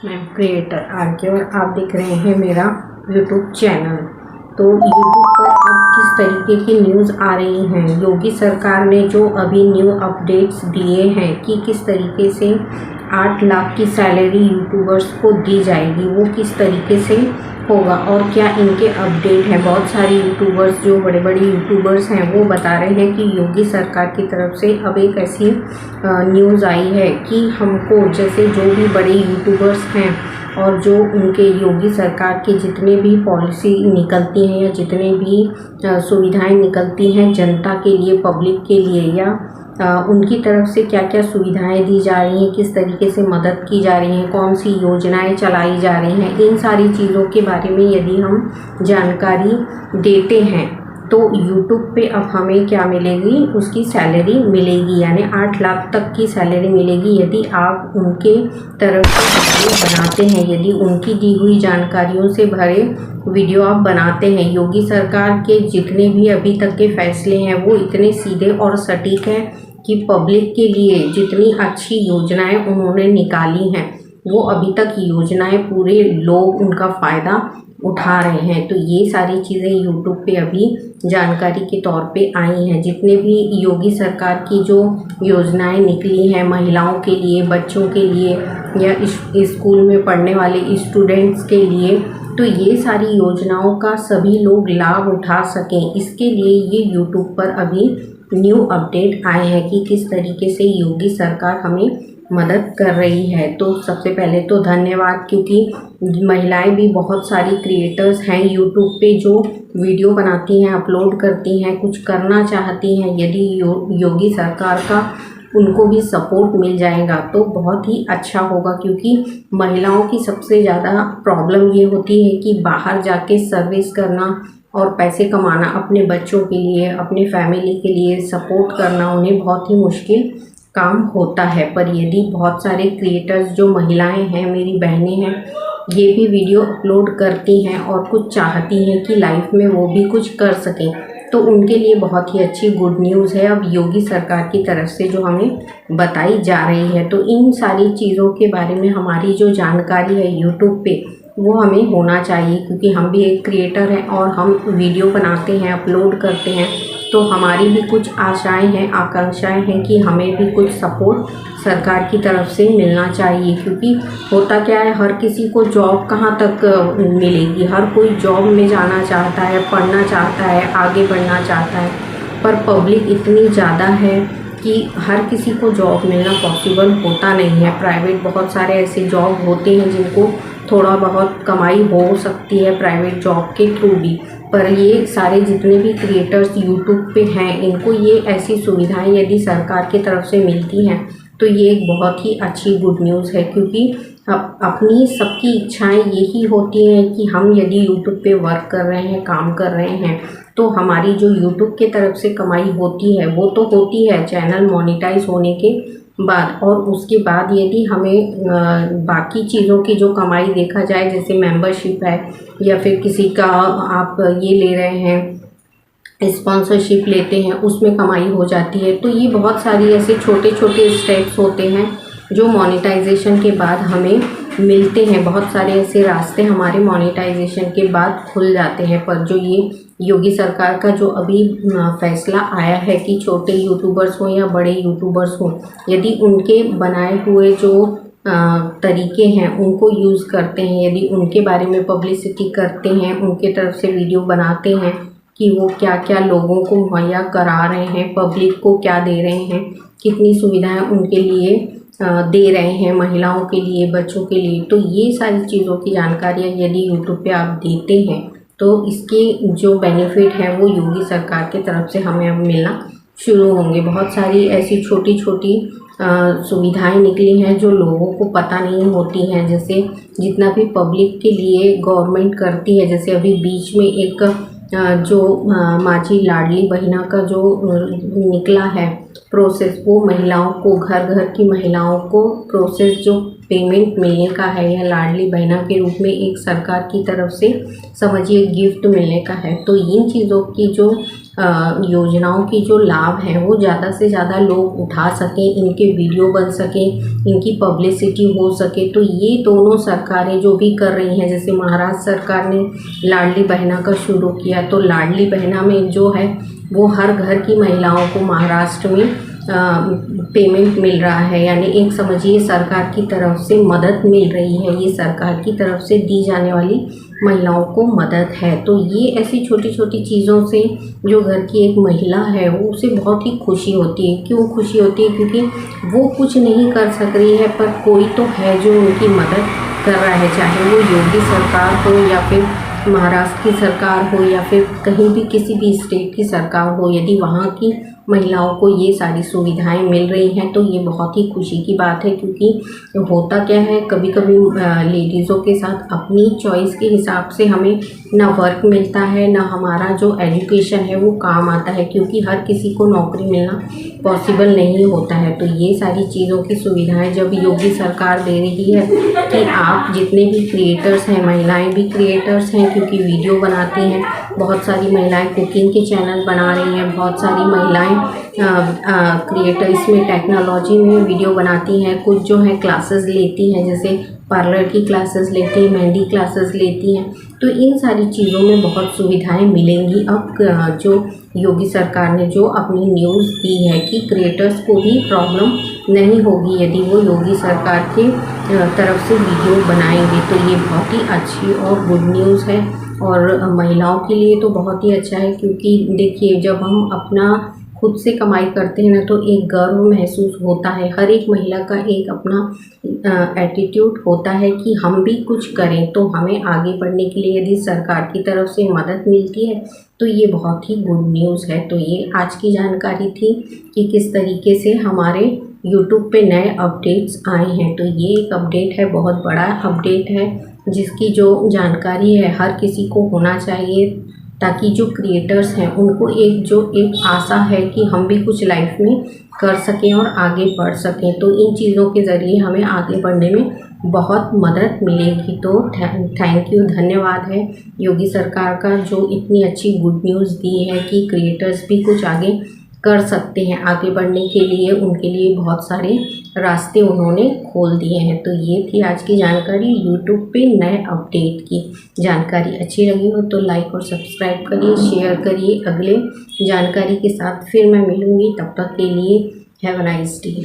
मैं creator R K और आप देख रहे हैं मेरा यूट्यूब चैनल। तो यूट्यूब पर अब किस तरीके की न्यूज़ आ रही हैं, योगी सरकार ने जो अभी न्यू अपडेट्स दिए हैं कि किस तरीके से 8 लाख की सैलरी यूट्यूबर्स को दी जाएगी, वो किस तरीके से होगा और क्या इनके अपडेट हैं। बहुत सारे यूट्यूबर्स जो बड़े बड़े यूट्यूबर्स हैं वो बता रहे हैं कि योगी सरकार की तरफ से अब एक ऐसी न्यूज़ आई है कि हमको जैसे जो भी बड़े यूट्यूबर्स हैं और जो उनके योगी सरकार के जितने भी पॉलिसी निकलती हैं या जितने भी सुविधाएं निकलती हैं जनता के लिए, पब्लिक के लिए, या उनकी तरफ से क्या क्या सुविधाएं दी जा रही हैं, किस तरीके से मदद की जा रही हैं, कौन सी योजनाएं चलाई जा रही हैं, इन सारी चीज़ों के बारे में यदि हम जानकारी देते हैं तो YouTube पे अब हमें क्या मिलेगी, उसकी सैलरी मिलेगी, यानी 8 लाख तक की सैलरी मिलेगी यदि आप उनके तरफ से वीडियो बनाते हैं, यदि उनकी दी हुई जानकारियों से भरे वीडियो आप बनाते हैं। योगी सरकार के जितने भी अभी तक के फैसले हैं वो इतने सीधे और सटीक हैं कि पब्लिक के लिए जितनी अच्छी योजनाएं उन्होंने निकाली हैं वो अभी तक योजनाएं पूरे लोग उनका फ़ायदा उठा रहे हैं। तो ये सारी चीज़ें यूट्यूब पे अभी जानकारी के तौर पे आई हैं। जितने भी योगी सरकार की जो योजनाएं निकली हैं महिलाओं के लिए, बच्चों के लिए या स्कूल में पढ़ने वाले स्टूडेंट्स के लिए, तो ये सारी योजनाओं का सभी लोग लाभ उठा सकें, इसके लिए ये यूट्यूब पर अभी न्यू अपडेट आए हैं कि किस तरीके से योगी सरकार हमें मदद कर रही है। तो सबसे पहले तो धन्यवाद, क्योंकि महिलाएं भी बहुत सारी क्रिएटर्स हैं यूट्यूब पे जो वीडियो बनाती हैं, अपलोड करती हैं, कुछ करना चाहती हैं। यदि योगी सरकार का उनको भी सपोर्ट मिल जाएगा तो बहुत ही अच्छा होगा, क्योंकि महिलाओं की सबसे ज़्यादा प्रॉब्लम ये होती है कि बाहर जाके सर्विस करना और पैसे कमाना, अपने बच्चों के लिए, अपने फैमिली के लिए सपोर्ट करना उन्हें बहुत ही मुश्किल काम होता है। पर यदि बहुत सारे क्रिएटर्स जो महिलाएं हैं, मेरी बहनें हैं, ये भी वीडियो अपलोड करती हैं और कुछ चाहती हैं कि लाइफ में वो भी कुछ कर सकें, तो उनके लिए बहुत ही अच्छी गुड न्यूज़ है अब योगी सरकार की तरफ से जो हमें बताई जा रही है। तो इन सारी चीज़ों के बारे में हमारी जो जानकारी है यूट्यूब पे वो हमें होना चाहिए, क्योंकि हम भी एक क्रिएटर हैं और हम वीडियो बनाते हैं, अपलोड करते हैं, तो हमारी भी कुछ आशाएं हैं, आकांक्षाएं हैं कि हमें भी कुछ सपोर्ट सरकार की तरफ से मिलना चाहिए। क्योंकि होता क्या है, हर किसी को जॉब कहाँ तक मिलेगी, हर कोई जॉब में जाना चाहता है, पढ़ना चाहता है, आगे बढ़ना चाहता है, पर पब्लिक इतनी ज़्यादा है कि हर किसी को जॉब मिलना पॉसिबल होता नहीं है। प्राइवेट बहुत सारे ऐसे जॉब होते हैं जिनको थोड़ा बहुत कमाई हो सकती है प्राइवेट जॉब के थ्रू भी, पर ये सारे जितने भी क्रिएटर्स यूट्यूब पे हैं इनको ये ऐसी सुविधाएं यदि सरकार की तरफ से मिलती हैं तो ये एक बहुत ही अच्छी गुड न्यूज़ है। क्योंकि अपनी सबकी इच्छाएं यही होती हैं कि हम यदि यूट्यूब पे वर्क कर रहे हैं, काम कर रहे हैं, तो हमारी जो यूट्यूब के तरफ से कमाई होती है वो तो होती है चैनल मोनेटाइज होने के बाद, और उसके बाद यदि हमें बाकी चीज़ों की जो कमाई देखा जाए, जैसे मेंबरशिप है या फिर किसी का आप ये ले रहे हैं स्पॉन्सरशिप लेते हैं, उसमें कमाई हो जाती है। तो ये बहुत सारी ऐसे छोटे छोटे स्टेप्स होते हैं जो मोनेटाइजेशन के बाद हमें मिलते हैं। बहुत सारे ऐसे रास्ते हमारे मोनेटाइजेशन के बाद खुल जाते हैं। पर जो ये योगी सरकार का जो अभी फैसला आया है कि छोटे यूट्यूबर्स हों या बड़े यूट्यूबर्स हों, यदि उनके बनाए हुए जो तरीके हैं उनको यूज़ करते हैं, यदि उनके बारे में पब्लिसिटी करते हैं, उनके तरफ से वीडियो बनाते हैं कि वो क्या क्या लोगों को मुहैया करा रहे हैं, पब्लिक को क्या दे रहे हैं, कितनी सुविधाएं उनके लिए दे रहे हैं, महिलाओं के लिए, बच्चों के लिए, तो ये सारी चीज़ों की जानकारियाँ यदि यूट्यूब पे आप देते हैं तो इसके जो बेनिफिट है वो योगी सरकार की तरफ से हमें अब मिलना शुरू होंगे। बहुत सारी ऐसी छोटी छोटी सुविधाएं निकली हैं जो लोगों को पता नहीं होती हैं, जैसे जितना भी पब्लिक के लिए गवर्नमेंट करती है। जैसे अभी बीच में एक जो माझी लाडली बहना का जो निकला है प्रोसेस, वो महिलाओं को, घर घर की महिलाओं को प्रोसेस जो पेमेंट मिलने का है या लाडली बहना के रूप में एक सरकार की तरफ से समझिए गिफ्ट मिलने का है। तो इन चीज़ों की जो योजनाओं की जो लाभ है वो ज़्यादा से ज़्यादा लोग उठा सकें, इनके वीडियो बन सकें, इनकी पब्लिसिटी हो सके। तो ये दोनों सरकारें जो भी कर रही हैं, जैसे महाराष्ट्र सरकार ने लाडली बहना का शुरू किया, तो लाडली बहना में जो है वो हर घर की महिलाओं को महाराष्ट्र में पेमेंट मिल रहा है, यानी एक समझिए सरकार की तरफ से मदद मिल रही है। ये सरकार की तरफ से दी जाने वाली महिलाओं को मदद है। तो ये ऐसी छोटी छोटी चीज़ों से जो घर की एक महिला है वो उसे बहुत ही खुशी होती है। क्यों खुशी होती है? क्योंकि वो कुछ नहीं कर सक रही है, पर कोई तो है जो उनकी मदद कर रहा है, चाहे वो योगी सरकार हो या फिर महाराष्ट्र की सरकार हो या फिर कहीं भी किसी भी स्टेट की सरकार हो। यदि वहाँ की महिलाओं को ये सारी सुविधाएं मिल रही हैं तो ये बहुत ही खुशी की बात है। क्योंकि होता क्या है, कभी कभी लेडीज़ों के साथ अपनी चॉइस के हिसाब से हमें ना वर्क मिलता है, ना हमारा जो एजुकेशन है वो काम आता है, क्योंकि हर किसी को नौकरी मिलना पॉसिबल नहीं होता है। तो ये सारी चीज़ों की सुविधाएं जब योगी सरकार दे रही है कि आप जितने भी क्रिएटर्स हैं, महिलाएं भी क्रिएटर्स हैं क्योंकि वीडियो बनाती हैं, बहुत सारी महिलाएं कुकिंग के चैनल बना रही हैं, बहुत सारी महिलाएं क्रिएटर इसमें टेक्नोलॉजी में वीडियो बनाती हैं, कुछ जो है क्लासेस लेती हैं, जैसे पार्लर की क्लासेस लेती हैं, मेहंदी क्लासेस लेती हैं। तो इन सारी चीज़ों में बहुत सुविधाएं मिलेंगी। अब जो योगी सरकार ने जो अपनी न्यूज़ दी है कि क्रिएटर्स को भी प्रॉब्लम नहीं होगी यदि वो योगी सरकार की तरफ से वीडियो बनाएंगे, तो ये बहुत ही अच्छी और गुड न्यूज़ है और महिलाओं के लिए तो बहुत ही अच्छा है। क्योंकि देखिए, जब हम अपना खुद से कमाई करते हैं ना तो एक गर्व महसूस होता है। हर एक महिला का एक अपना एटीट्यूड होता है कि हम भी कुछ करें। तो हमें आगे बढ़ने के लिए यदि सरकार की तरफ से मदद मिलती है तो ये बहुत ही गुड न्यूज़ है। तो ये आज की जानकारी थी कि किस तरीके से हमारे यूट्यूब पे नए अपडेट्स आए हैं। तो ये एक अपडेट है, बहुत बड़ा अपडेट है, जिसकी जो जानकारी है हर किसी को होना चाहिए, ताकि जो क्रिएटर्स हैं उनको एक आशा है कि हम भी कुछ लाइफ में कर सकें और आगे बढ़ सकें। तो इन चीज़ों के ज़रिए हमें आगे बढ़ने में बहुत मदद मिलेगी। तो थैंक यू, धन्यवाद है योगी सरकार का जो इतनी अच्छी गुड न्यूज़ दी है कि क्रिएटर्स भी कुछ आगे कर सकते हैं। आगे बढ़ने के लिए उनके लिए बहुत सारे रास्ते उन्होंने खोल दिए हैं। तो ये थी आज की जानकारी यूट्यूब पे नए अपडेट की। जानकारी अच्छी लगी हो तो लाइक और सब्सक्राइब करिए, शेयर करिए। अगले जानकारी के साथ फिर मैं मिलूँगी, तब तक के लिए हैव अ नाइस डे।